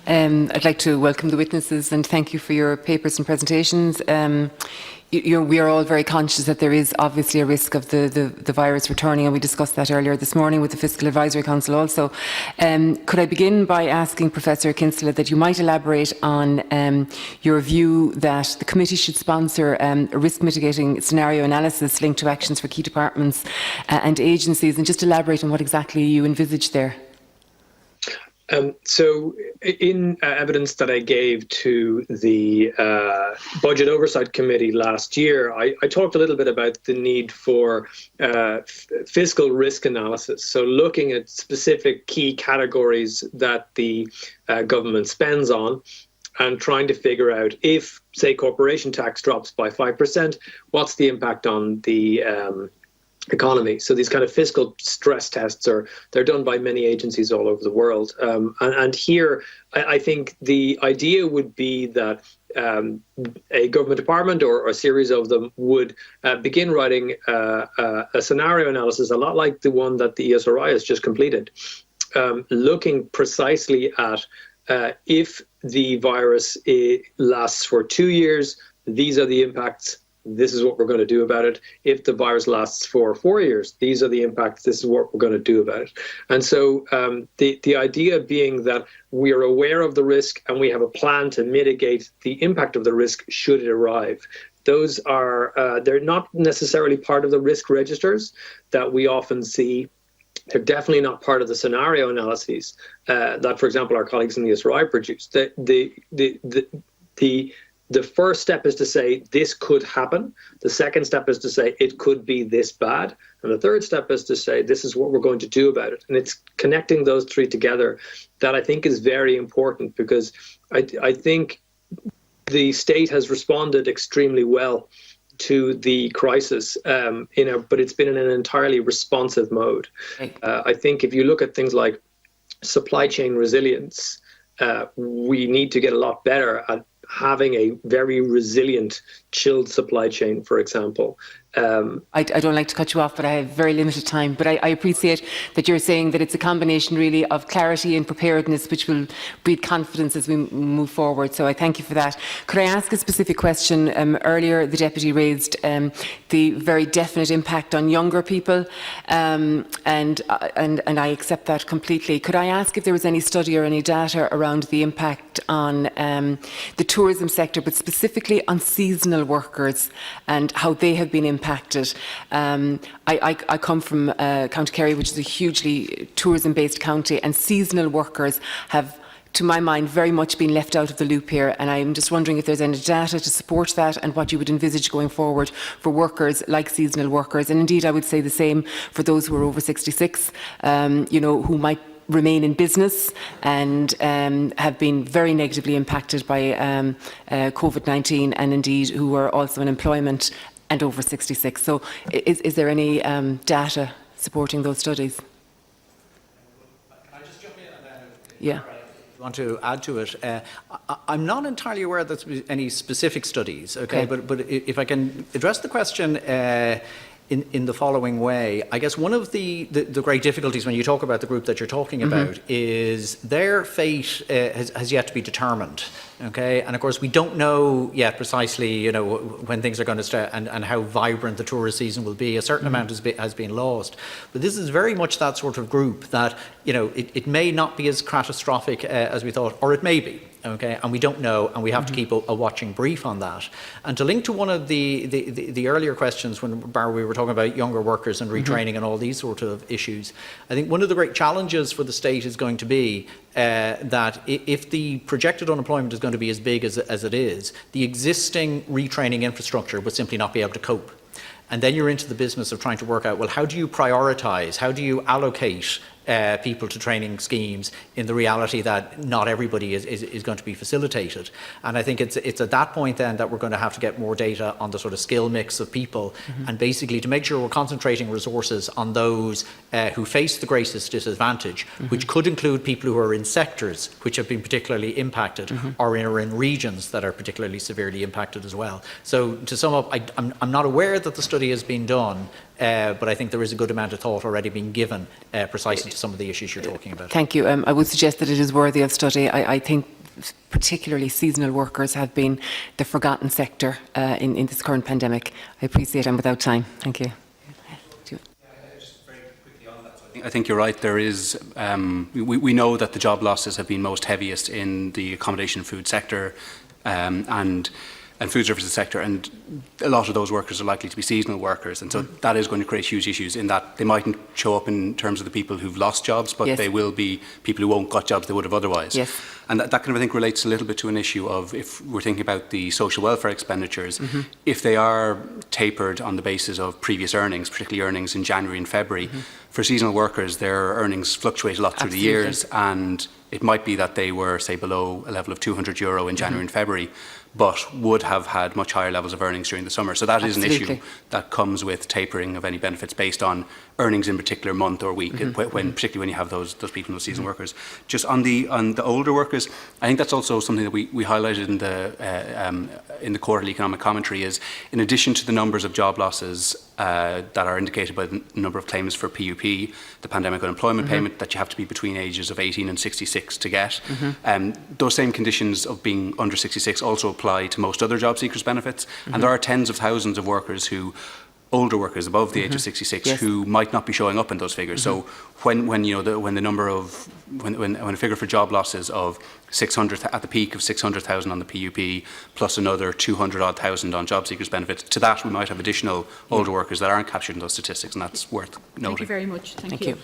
I'd like to welcome the witnesses and thank you for your papers and presentations. We are all very conscious that there is obviously a risk of the virus returning, and we discussed that earlier this morning with the Fiscal Advisory Council also. Could I begin by asking Professor Kinsella that you might elaborate on your view that the committee should sponsor a risk mitigating scenario analysis linked to actions for key departments and agencies, and just elaborate on what exactly you envisage there? So in evidence that I gave to the Budget Oversight Committee last year, I talked a little bit about the need for fiscal risk analysis. So looking at specific key categories that the government spends on and trying to figure out if, say, corporation tax drops by 5%, what's the impact on the economy. So these kind of fiscal stress tests they're done by many agencies all over the world. And here, I think the idea would be that a government department or a series of them would begin writing a scenario analysis, a lot like the one that the ESRI has just completed, looking precisely at if the virus lasts for 2 years, these are the impacts. This is what we're going to do about it. If the virus lasts for 4 years, these are the impacts. This is what we're going to do about it. And so the idea being that we are aware of the risk and we have a plan to mitigate the impact of the risk should it arrive. Those are, they're not necessarily part of the risk registers that we often see. They're definitely not part of the scenario analyses that, for example, our colleagues in the ESRI produce. The first step is to say this could happen. The second step is to say it could be this bad. And the third step is to say this is what we're going to do about it. And it's connecting those three together that I think is very important, because I think the state has responded extremely well to the crisis, but it's been in an entirely responsive mode. I think if you look at things like supply chain resilience, we need to get a lot better at having a very resilient chilled supply chain, for example. I don't like to cut you off, but I have very limited time. But I appreciate that you're saying that it's a combination really of clarity and preparedness which will breed confidence as we move forward. So I thank you for that. Could I ask a specific question? Earlier the Deputy raised the very definite impact on younger people, and I accept that completely. Could I ask if there was any study or any data around the impact on the tourism sector, but specifically on seasonal workers and how they have been impacted? I come from County Kerry, which is a hugely tourism-based county, and seasonal workers have, to my mind, very much been left out of the loop here. And I'm just wondering if there's any data to support that and what you would envisage going forward for workers like seasonal workers. And indeed, I would say the same for those who are over 66, who might remain in business and have been very negatively impacted by COVID-19, and indeed who are also in employment and over 66. So is there any data supporting those studies? Can I just jump in on that? Yeah. Want to add to it. I'm not entirely aware that there's any specific studies, okay? But if I can address the question in the following way, I guess one of the great difficulties when you talk about the group that you're talking about is their fate has yet to be determined. Okay, and of course we don't know yet precisely, when things are going to start and how vibrant the tourist season will be. A certain amount has been lost, but this is very much that sort of group that it may not be as catastrophic as we thought, or it may be. Okay, and we don't know, and we have to keep a watching brief on that. And to link to one of the earlier questions when we were talking about younger workers and retraining and all these sort of issues, I think one of the great challenges for the state is going to be that if the projected unemployment is going to be as big as it is, the existing retraining infrastructure would simply not be able to cope. And then you're into the business of trying to work out, well, how do you prioritise? How do you allocate people to training schemes in the reality that not everybody is going to be facilitated? And I think it's at that point then that we're going to have to get more data on the sort of skill mix of people, and basically to make sure we're concentrating resources on those who face the greatest disadvantage, which could include people who are in sectors which have been particularly impacted, or are in regions that are particularly severely impacted as well. So to sum up, I'm not aware that the study has been done, but I think there is a good amount of thought already being given precisely to some of the issues you're talking about. Thank you. I would suggest that it is worthy of study. I think particularly seasonal workers have been the forgotten sector in this current pandemic. I appreciate I'm without time. Thank you. I think you're right. There is, we know that the job losses have been most heaviest in the accommodation and food sector and food services sector, and a lot of those workers are likely to be seasonal workers, and so that is going to create huge issues in that they mightn't show up in terms of the people who've lost jobs, but yes. they will be people who won't got jobs they would have otherwise. Yes. And that kind of, I think, relates a little bit to an issue of, if we're thinking about the social welfare expenditures, if they are tapered on the basis of previous earnings, particularly earnings in January and February, for seasonal workers, their earnings fluctuate a lot through Absolutely. the years, and it might be that they were, say, below a level of €200 in January and February, but would have had much higher levels of earnings during the summer. So that is an issue that comes with tapering of any benefits based on earnings in a particular month or week, particularly when you have those people, those seasonal workers. Just on the older workers, I think that's also something that we highlighted in the quarterly economic commentary, is in addition to the numbers of job losses that are indicated by the number of claims for PUP, the pandemic unemployment payment that you have to be between ages of 18 and 66 to get, those same conditions of being under 66 also apply to most other job seekers' benefits, and there are tens of thousands of workers older workers above the age of 66 yes. who might not be showing up in those figures. So when a figure for job losses of 600 at the peak of 600,000 on the PUP plus another 200,000 on job seekers benefits, to that we might have additional older workers that aren't captured in those statistics, and that's worth noting. Thank you very much. Thank you.